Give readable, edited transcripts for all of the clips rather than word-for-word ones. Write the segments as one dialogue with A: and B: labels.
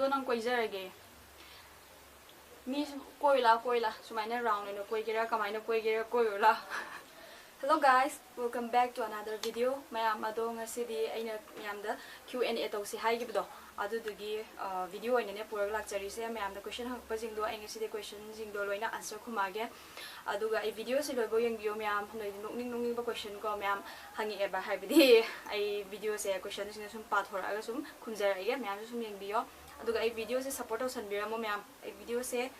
A: nang koijarage mi koila sumaina round no koigera kamaina koigera koyola. Hello guys, welcome back to another video. Mayam ado ngasidi aina mayamda Q&A tawsi haigibdo adudugi video oinane purak lakchari se mayamda question hakpa jingdo ai ngasidi question jingdo loina answer khumage aduga ai video se loibo yengbiyo mayam noi nokning ba question ko mayam hangi eba haibidi ai video se question sing sum pathora aga sum khumjarage mayam sum yengbiyo aduga ai video se support osan biramo mayam ai video se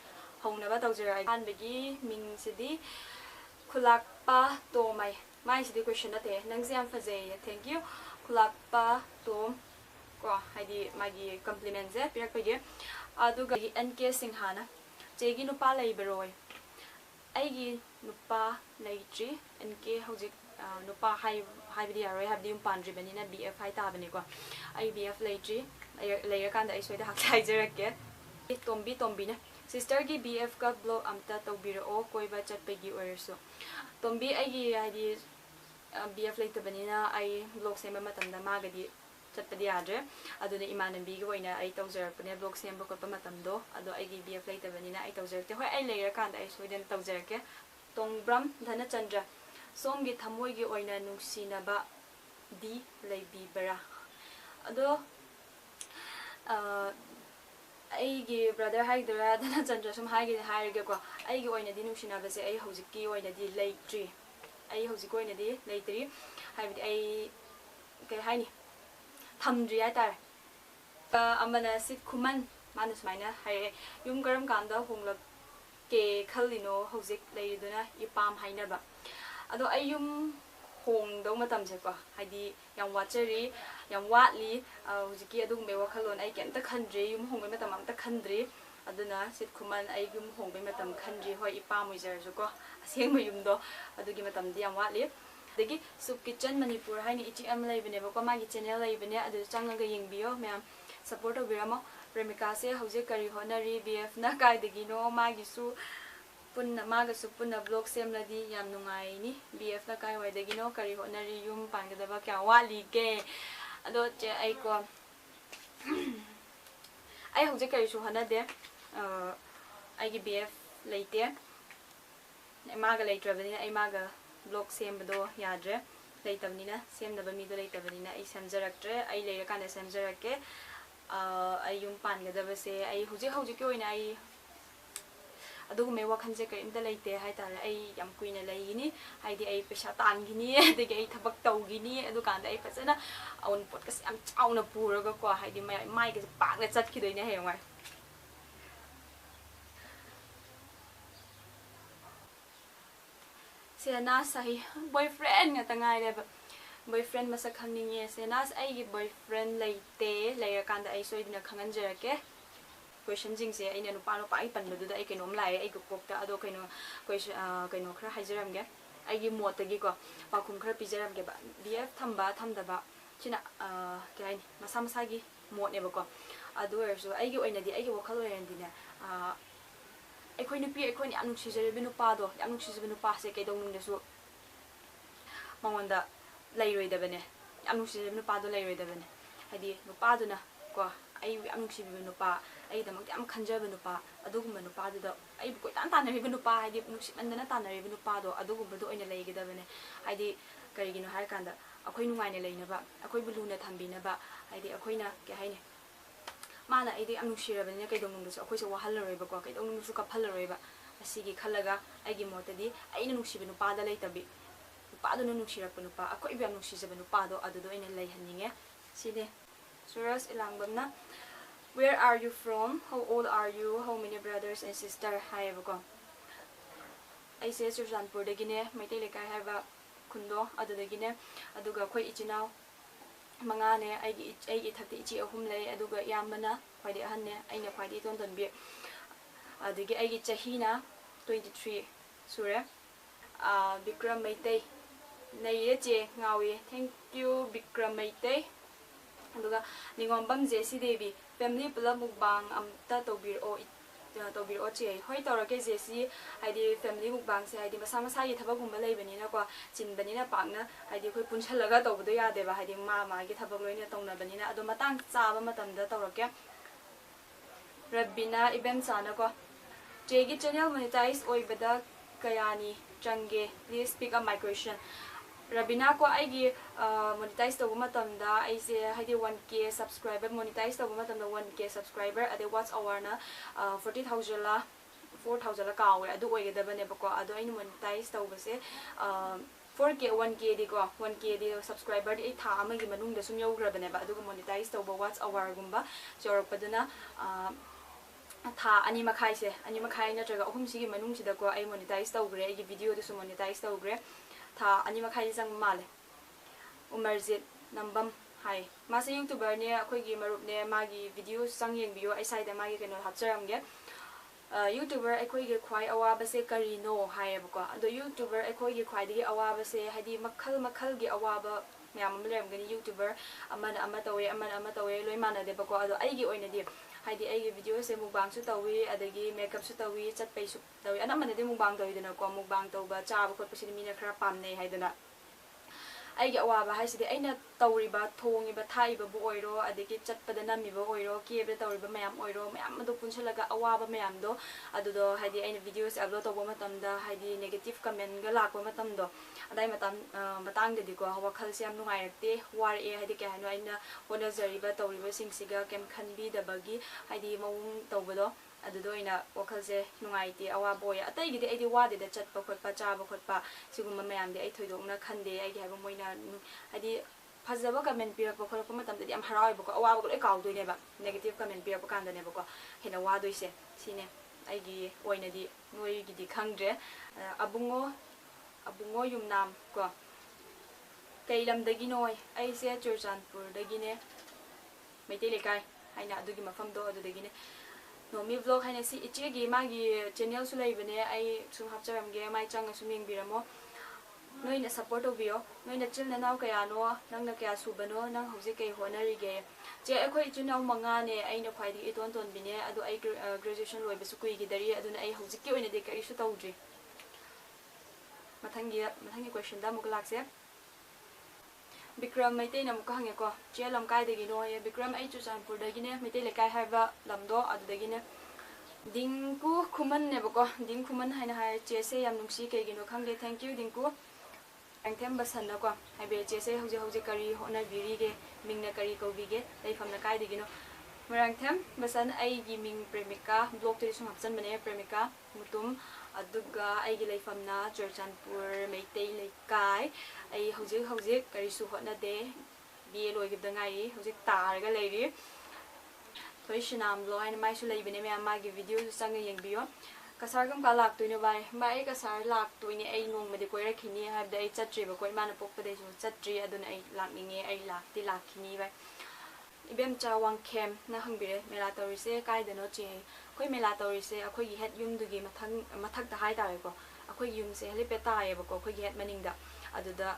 A: hauna ba tawjara an begi ming sidi Kulakpa to my city question ate nangsi am fazay thank you kulakpa to ko haidi magi compliment je pirak pege aduga NK Singhana chegi nupa leiberoi aigi nupa leitri NK hojik nupa haibidi aroi habdi pandri banina BF hai ta bani ko ai BF leitri layer kan ai soida hak haijarake tombi ne sister gi BF ka blog amta tawbiro o koiba chatpegi oirso tombi aigi haidi BF leitabanina ai blog sema matamda magadi chatpadi adre aduna imanambi gi oina ai tawjarakpane blog semba kotpa matamdo ado aigi BF leitabanina ai tawjarakte hoi ai layer kan ai soiden tawjarake tongbram dhanachandra somgi thamoi gi oina nungsinaba di leibi bara ado aigi brother haigdara dana chandra sum haigi hairge ko aigi oina di nusina base ai hojiki oina di leitri ai hojiki oina di leitri haibidi ai kai haini thamdri atar amana sit khuman manus maina haire yum garam kanda honglak ke khalino hojik leiduna ipam hainaba ado ai yum hongdo matamse ko haidi yang watcheri yang watli hujiki adung me wakhalon ai kenta khandre yum hongbe matam amta khandre aduna sit khuman ai yum hongbe matam khandre hoi ipa moijar jo ko aseng mayumdo adugi matam di yang watli degi soup kitchen manipur haini ichi am laibene ba ko magi channel laibene adu changaga yengbiyo ma'am support obiramo Premika se hojik kari honari BF na kai degi no magi su punna maga su punna vlog semladi yam nungai ni BF na kai wai degi no kari honari yum pangadaba kya wali ke ado che ai ko ai hojik kari su hana de ai gi BF leite maga leitrabani ai maga vlog sembado yadre leitabnina semdaba mi do leitabnina ai samjaraktre ai leira kana samjarake ai yum pangadaba se ai hojik oina ai adugu me wakhanje ka imda leite hai tare ai yam kuina leini haidi ai pesa tangini adege ai thabak tawgini adu kanda ai fasana on podcast am chauna puraga ko haidi mai ga pakna chatkidoine hewai Senas sahi boyfriend nga tangai leba boyfriend masak khangninge Senas ai gi boyfriend leite leya kanda ai soidina khanganjerake question jing se aina nupa no pai pan du da ai kenom lai ai gokta ado kaino kaino khra haijaram ge ai gi mot gi ko pakhum khra pijaram ge ba BF thamba thamdaba china kai masa masa gi mot ne ba ko ado erso ai gi oina di ai gi wakhal oina di ne ai khoi nupi ai khoi ni anu chijare binu pa do anu chijare binu pa se kai dong nung de su mangonda lairoi da bane anu chijare binu pa do lairoi da bane hadi nu pa do na ko ai anu chijare binu pa ai da mak am khanjaba nupa adugumba nupa da ai bu koitan tanari nupa haidi nuksi mandana tanari nupa do adugumba do oina leigedabane haidi karigino har kanda akoi nungaine leinaba akoi buluna thambinaba haidi akoina ke haine mana aidi am nuksirabane kaidong nungsu akoi se wahalroiba ko kaidong nungsu ka phalroiba asigi khalaga aigi motadi aina nuksiba nupa da leitabi nupa do nuksirappa nupa akoi bi am nuksijaba nupa do adu do oina leihanninge side Suras ilangbamna Where are you from? How old are you? How many brothers and sisters? Hi, Boko. I say Surjanpur dagine, Maitei Lekai have a kundo, other dagine, Aduga Koi Ichinao, Mangane, I get at the Ichi Humle, Aduga Yamana, Padi Hane, I know Padi Tonton Beer. Aduga I get Chahina, 23, Sura. Bikram Maitei, Nayeje, Nawi. Thank you, Bikram Maitei. Aduga Ningombam Jesse Devi. Family pula mukbang amta tawbiro che hoi tawrake jesi haidi family mukbang se haidi masa masa gi thabak gumba leibanina ko chinbanina pakna haidi khoi punchalaga tawbudo yade ba haidi ma gi thabak loina tawna banina ado matang chaba matamda tawrake Rabina Ibem Sanako. Jegi channel monetize oibada kayani change. Please pick up my question. Rabina ko aigi monetize to matamda aise hadi 1k subscriber monetize to matamda 1k subscriber ade watch hour na 40,000 la 4,000 la kawe adu oigedabane bako adu ain monetize to base 4k 1k di ko 1k di subscriber di tha amagi manung da sum yograbane ba adu monetize to watch hour gumba jorokpaduna tha ani makhai se ani makhai na traga ahum sigi manung sida ko ai monetize to gre ai video du monetize to gre tha ani makhai sang male umarjit nambam hai masa youtuber ne akhoi gi marup ne magi video sang yeng bio ai side magi keno hapcharam ge YouTuber akhoi gi khwai awaba se kari no hai ba ko ado YouTuber akhoi gi khwai digi awaba se hadi makhal gi awaba myam am lem gani YouTuber amana ama tawe loi mana de ba ko ado ai gi oina di hadi ai gi video se mukbang su tawi adagi makeup su tawi chat pai su tawi ana mana de mukbang tawi dana ko mukbang tawba cha ba khot pasini mina khara pam nei haidana ai gi awaba haisidi aina tawriba thongiba thaiba bu oiro adagi chatpada namiba oiro kebe tawriba mayam oiro mayam ado punchalaga awaba mayam do adudo hadi aina videos upload tawba matamda hadi negative comment ga lakwa matamdo adai matang de ko wakal se am nungai rakte war e hadi ka hano aina hona zariba tawriba singsiga kem khanbi dabagi hadi mawung tawbado adudo ina wakal se nungai ti awa boy atai gi de ai di wade da chatpa khotpa chaba khotpa siguma mayam de ai thoidokna khande ai gi haba moina hadi fazaba comment pirakpa khorpa matam de am harai bako awa bako ekau doine ba negative comment pirakpa kanda ne bako hena wa doise sine ai gi oina di noi gi di khangdre abungo yumnam ko kailam dagi noi ai se Churchandpur dagi ne meite lekai haina adugi mafam do adu dagi ne Nomi vlog haina si ichi gi magi channel su leibane ai sum hapcharam ge mai chang su ming biramo noi na support obio noi na chil na naw kaya no nang na kaya subano nang hauji kai honari ge je akhoi chunaw manga ne ai na khwai di iton ton bine adu ai graduation loi besu kui gi dari adu na ai hauji ki oina de kari su tawdri mathangi question da muk lakse Bikram Maite na muka hange ko che lam kai de gi no ye Bikram ai Churchandpur de gi ne Maite le kai haba lamdo adu de gi ne dingku khuman ne bako ding khuman haina hai che se yam nungsi ke gi no khangde thank you dingku angthem basan na ko hai be che se hoje kari hona biri ge mingna kari ko bi ge dai pham na kai de gi no marangthem basan ai gi ming premika blog te sum hapsan bane premika mutum aduga ai gi leifam na Churchandpur Maite le kai ai hoje kari su hona de bi loi gi dangai hoje tar ga leiri thoi shinam lo ai mai su leibine me ama gi video su sang yeng bio kasar gam ka lak tuine bai mai kasar lak tuine ai nong ma de koi rakhini ha dai chatri ba koi mana pok pade su chatri adun ai lak ninge ai lak ti lakhini bai ibem cha wang kem na hangbire mela torise kai de no che koi mela torise akhoi gi het yum du gi mathak da hai ta ko akhoi yum se heli pe ta ye ba ko akhoi gi het maning da aduda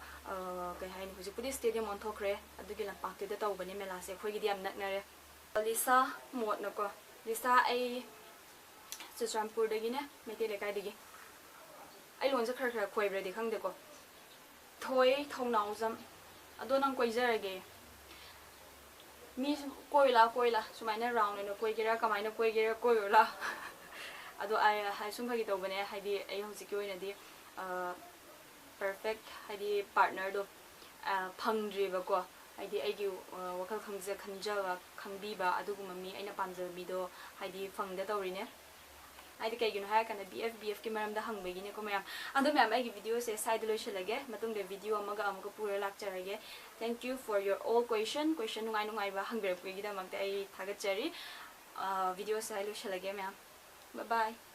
A: kai hai ni huji pudi stadium on thokre adugi lampak te da taw bani mela se akhoi gi diam nak nare Lisa mod na ko Lisa ai Churchandpur dagi ne Maite le kai dagi ai lon sa khara khoi bre de khang de ko thoi thongnau jam ado nang koi jarage mi koila sumaina round no koi gera kamaina koi gera koila ado ai hai sum phagi to bane hai di ai hoji ki oina di perfect hai di partner do phangdri ba ko haidi aigi wakal khangja khanjawa khangbiba aduguma mi aina pamjabi do haidi phangda tawrine haidi kaigino ha kana BF ki maramda hangbegi ne ko mayam ando mayam aigi video se side loishalage matung de video amaga amuga pura lakcharage thank you for your all question nungai ba hangbere pegi da mangte ai thagachari video se loishalage mayam bye bye